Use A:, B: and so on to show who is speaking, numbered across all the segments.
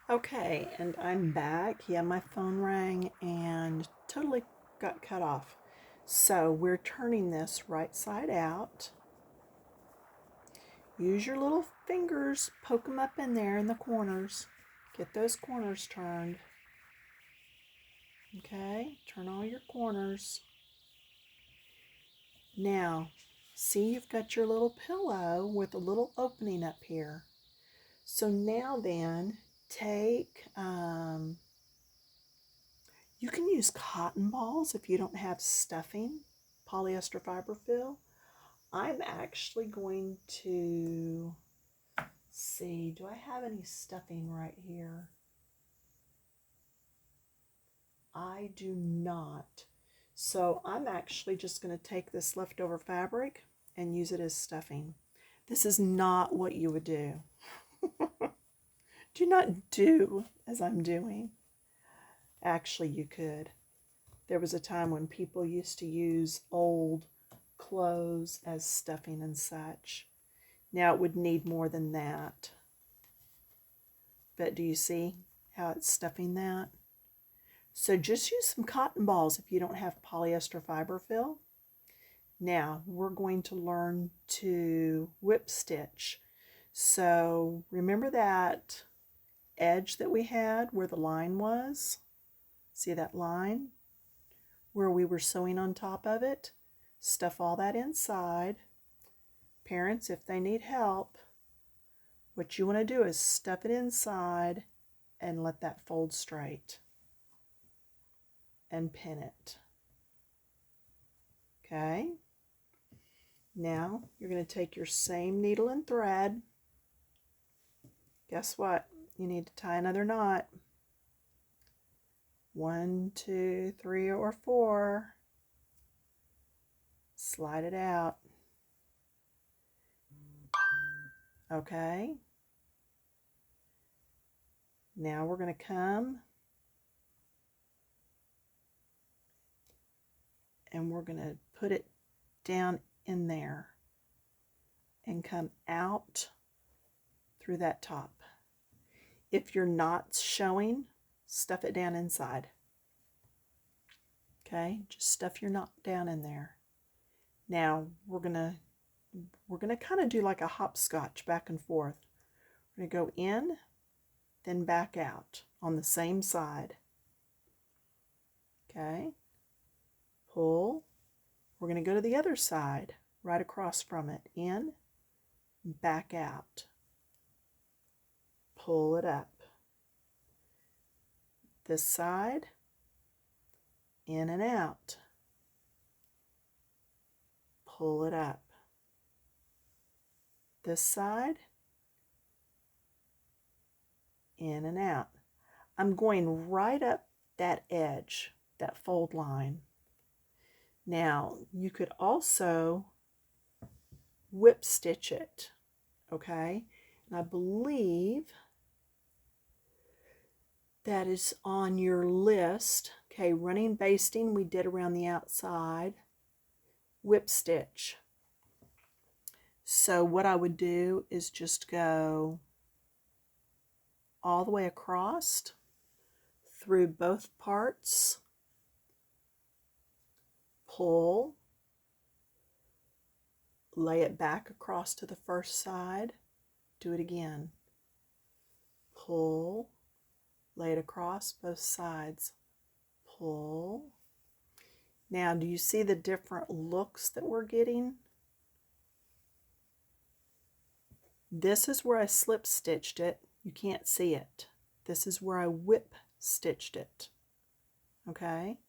A: Okay, and I'm back. Yeah, my phone rang and totally got cut off. So we're turning this right side out. Use your little fingers, poke them up in there in the corners. Get those corners turned. Okay, turn all your corners. Now, see you've got your little pillow with a little opening up here. So now then, take you can use cotton balls if you don't have stuffing, polyester fiber fill. I'm actually going to see, do I have any stuffing right here? I do not. So I'm actually just going to take this leftover fabric and use it as stuffing. This is not what you would do. Do not do as I'm doing. Actually, you could. There was a time when people used to use old clothes as stuffing and such. Now it would need more than that. But do you see how it's stuffing that? So just use some cotton balls if you don't have polyester fiber fill. Now we're going to learn to whip stitch. So remember that edge that we had where the line was? See that line? Where we were sewing on top of it? Stuff all that inside. Parents, if they need help, what you want to do is stuff it inside and let that fold straight and pin it. Okay? Now you're going to take your same needle and thread. Guess what? You need to tie another knot. 1, 2, 3, or 4. Slide it out. Okay? Now we're going to come and we're going to put it down in there and come out through that top. If your knot's showing, stuff it down inside. Okay, just stuff your knot down in there. Now we're gonna kind of do like a hopscotch back and forth. We're gonna go in, then back out on the same side. Okay, pull. We're gonna go to the other side, right across from it. In, back out. Pull it up. This side, in and out. Pull it up. This side, in and out. I'm going right up that edge, that fold line. Now, you could also whip stitch it, okay? And I believe that is on your list. Okay, running basting we did around the outside. Whip stitch. So what I would do is just go all the way across through both parts, pull, lay it back across to the first side, do it again, pull, lay it across both sides, pull. Now, do you see the different looks that we're getting? This is where I slip stitched it. You can't see it. This is where I whip stitched it. Okay?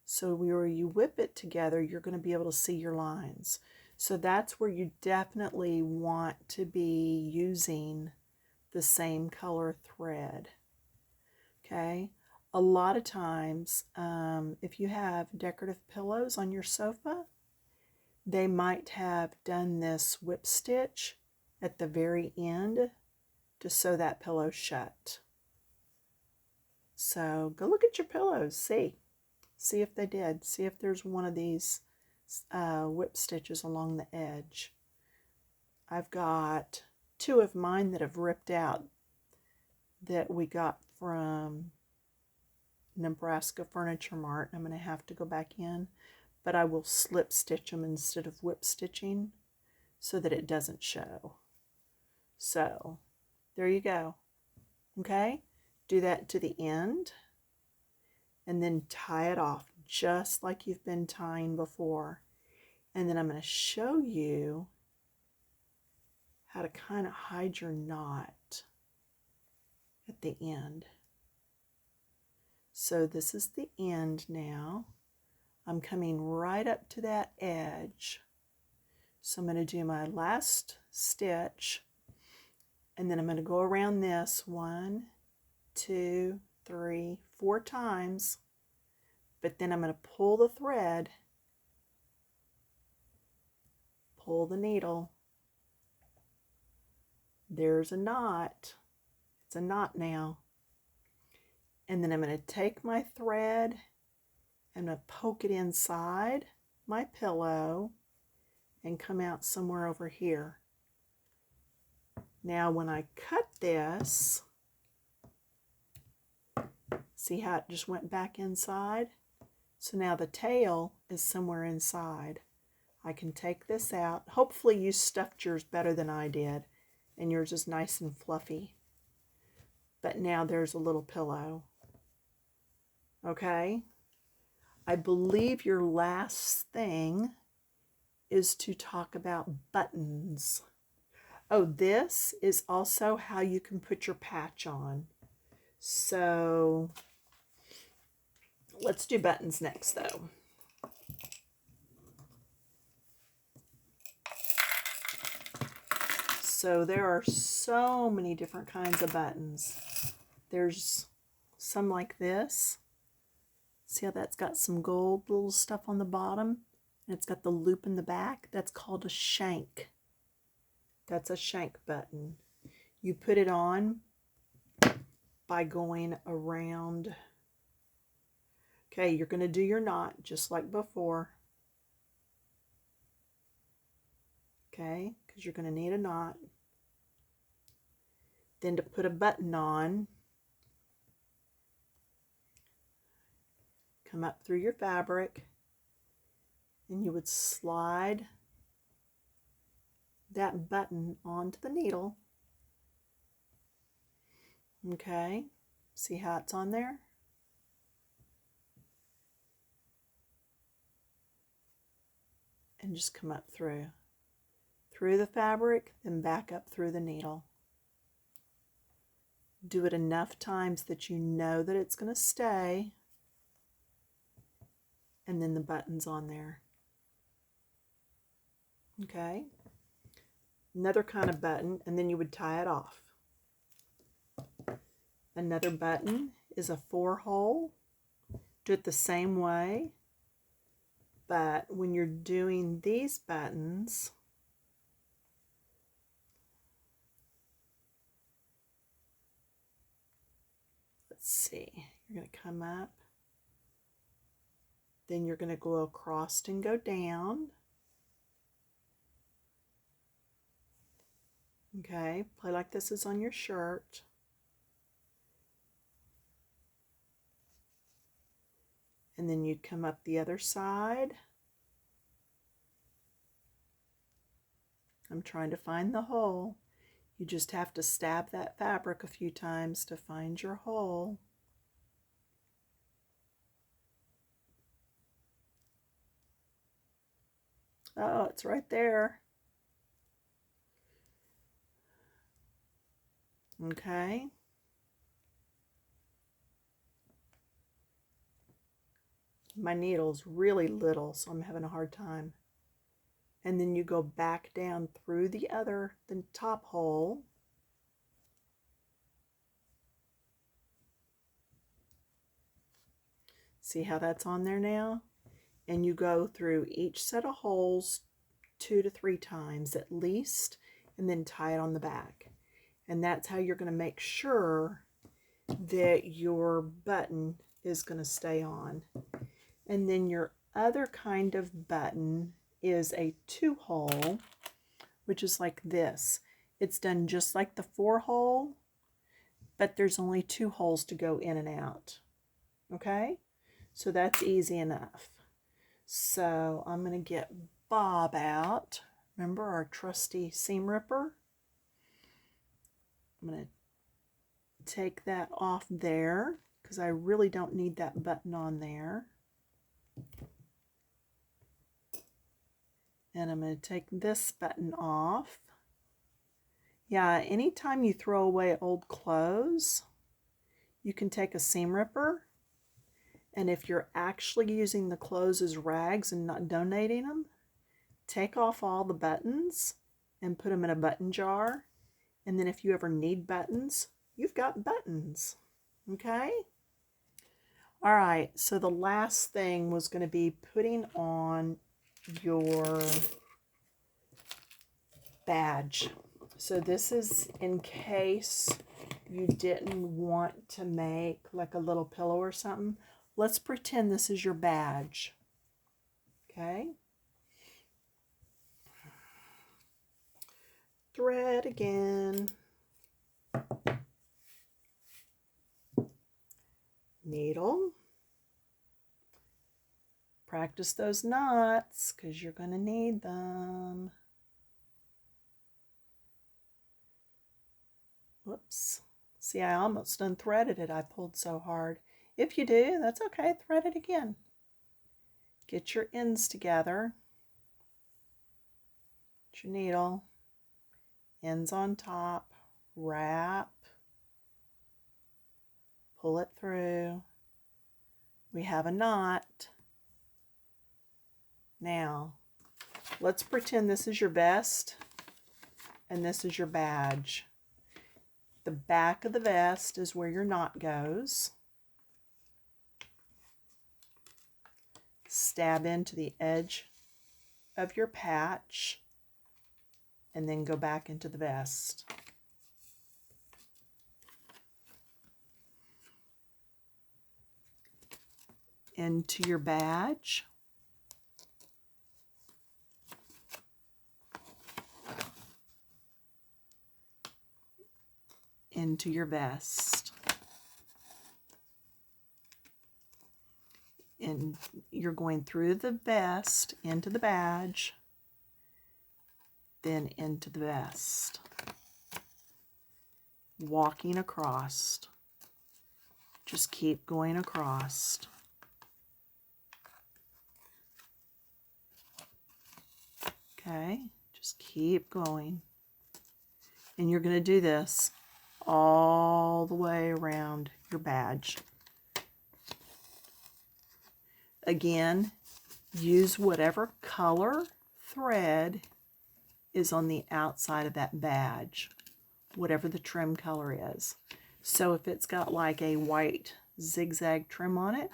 A: So where you whip it together, you're going to be able to see your lines. So that's where you definitely want to be using the same color thread. Okay? A lot of times, if you have decorative pillows on your sofa, they might have done this whip stitch at the very end to sew that pillow shut. So go look at your pillows, see if they did. See if there's one of these whip stitches along the edge. I've got 2 of mine that have ripped out. that we got from Nebraska Furniture Mart. I'm going to have to go back in, but I will slip stitch them instead of whip stitching so that it doesn't show. So there you go. Okay, do that to the end and then tie it off just like you've been tying before. And then I'm going to show you how to kind of hide your knot at the end. So this is the end now. I'm coming right up to that edge. So I'm going to do my last stitch, and then I'm going to go around this 1, 2, 3, 4 times, but then I'm going to pull the thread, pull the needle. There's a knot. It's a knot now. And then I'm going to take my thread, I'm going to poke it inside my pillow and come out somewhere over here. Now when I cut this, see how it just went back inside? So now the tail is somewhere inside. I can take this out. Hopefully you stuffed yours better than I did, and yours is nice and fluffy. But now there's a little pillow. Okay? I believe your last thing is to talk about buttons. Oh, this is also how you can put your patch on. So let's do buttons next though. So there are so many different kinds of buttons. There's some like this. See how that's got some gold little stuff on the bottom? And it's got the loop in the back. That's called a shank. That's a shank button. You put it on by going around. Okay, you're going to do your knot just like before. Okay, because you're going to need a knot. Then to put a button on, come up through your fabric and you would slide that button onto the needle. Okay, see how it's on there? And just come up through the fabric, then back up through the needle. Do it enough times that you know that it's going to stay, and then the button's on there. Okay, another kind of button, and then you would tie it off. Another button is a 4-hole. Do it the same way, but when you're doing these buttons, let's see, you're going to come up, then you're going to go across and go down. Okay, play like this is on your shirt. And then you'd come up the other side. I'm trying to find the hole. You just have to stab that fabric a few times to find your hole. Oh, it's right there. Okay. My needle's really little, so I'm having a hard time. And then you go back down through the top hole. See how that's on there now? And you go through each set of holes 2 to 3 times at least, and then tie it on the back. And that's how you're going to make sure that your button is going to stay on. And then your other kind of button is a 2-hole, which is like this. It's done just like the 4-hole, but there's only 2 holes to go in and out. Okay? So that's easy enough. So I'm going to get Bob out. Remember our trusty seam ripper? I'm going to take that off there because I really don't need that button on there. And I'm going to take this button off. Yeah, anytime you throw away old clothes, you can take a seam ripper, and if you're actually using the clothes as rags and not donating them, take off all the buttons and put them in a button jar, and then if you ever need buttons, you've got buttons. Okay? All right, so the last thing was going to be putting on your badge. So this is in case you didn't want to make like a little pillow or something. Let's pretend this is your badge. Okay? Thread again. Needle. Practice those knots because you're going to need them. Whoops. See, I almost unthreaded it. I pulled so hard. If you do, that's okay. Thread it again. Get your ends together. Get your needle. Ends on top. Wrap. Pull it through. We have a knot. Now, let's pretend this is your vest and this is your badge. The back of the vest is where your knot goes. Stab into the edge of your patch and then go back into the vest. Into your badge. Into your vest. And you're going through the vest, into the badge, then into the vest. Walking across. Just keep going across. Okay, just keep going. And you're going to do this all the way around your badge. Again, use whatever color thread is on the outside of that badge, whatever the trim color is. So if it's got like a white zigzag trim on it,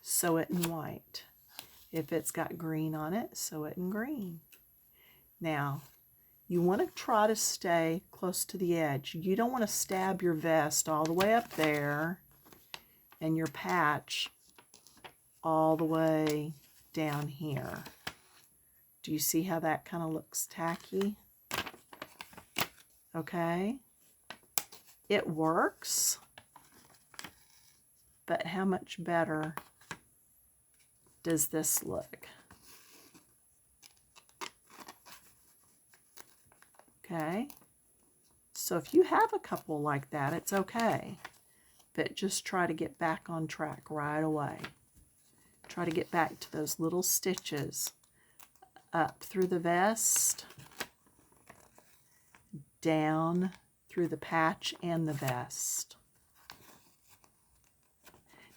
A: sew it in white. If it's got green on it, sew it in green. Now, you want to try to stay close to the edge. You don't want to stab your vest all the way up there and your patch all the way down here. Do you see how that kind of looks tacky? Okay. It works, but how much better does this look? Okay, so if you have a couple like that, it's okay, but just try to get back on track right away. Try to get back to those little stitches up through the vest, down through the patch and the vest.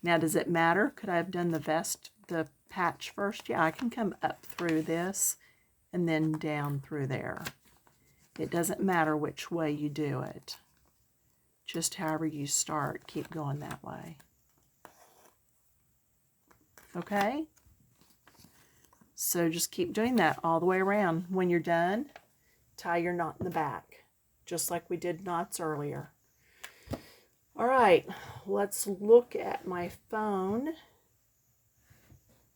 A: Now, does it matter? Could I have done the patch first? Yeah, I can come up through this and then down through there. It doesn't matter which way you do it. Just however you start, keep going that way. Okay? So just keep doing that all the way around. When you're done, tie your knot in the back, just like we did knots earlier. All right, let's look at my phone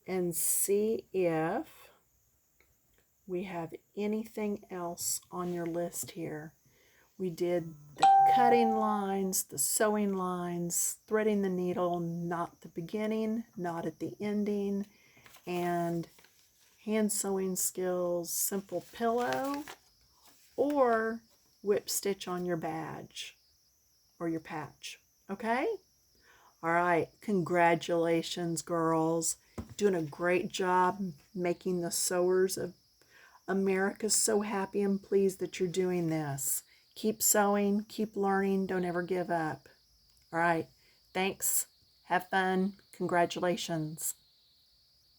A: and see if we have anything else on your list here. We did the cutting lines, the sewing lines, threading the needle, not the beginning, not at the ending, and hand sewing skills, simple pillow, or whip stitch on your badge or your patch. Okay? All right. Congratulations, girls. Doing a great job making the sewers of America so happy and pleased that you're doing this. Keep sewing, keep learning, don't ever give up. All right. Thanks. Have fun. Congratulations.